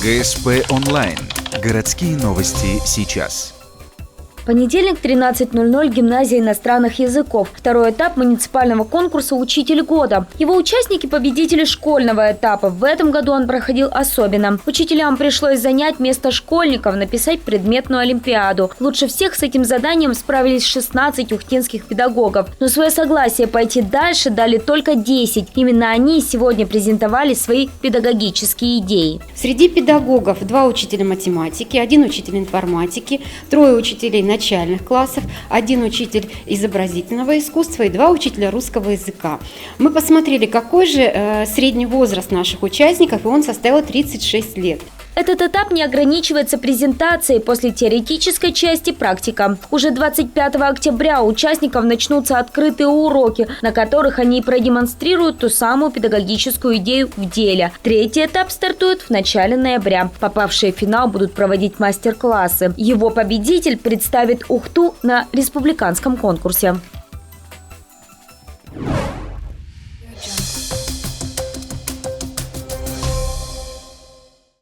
ГСП онлайн. Городские новости сейчас. Понедельник, 13:00, гимназия иностранных языков. Второй этап муниципального конкурса «Учитель года». Его участники – победители школьного этапа. В этом году он проходил особенно. Учителям пришлось занять место школьников, написать предметную олимпиаду. Лучше всех с этим заданием справились 16 ухтинских педагогов. Но свое согласие пойти дальше дали только 10. Именно они сегодня презентовали свои педагогические идеи. Среди педагогов 2 учителя математики, 1 учитель информатики, 3 учителей начальных классов, 1 учитель изобразительного искусства и 2 учителя русского языка. Мы посмотрели, какой же средний возраст наших участников, и он составил 36 лет. Этот этап не ограничивается презентацией. После теоретической части практика. Уже 25 октября у участников начнутся открытые уроки, на которых они продемонстрируют ту самую педагогическую идею в деле. Третий этап стартует в начале ноября. Попавшие в финал будут проводить мастер-классы. Его победитель представит Ухту на республиканском конкурсе.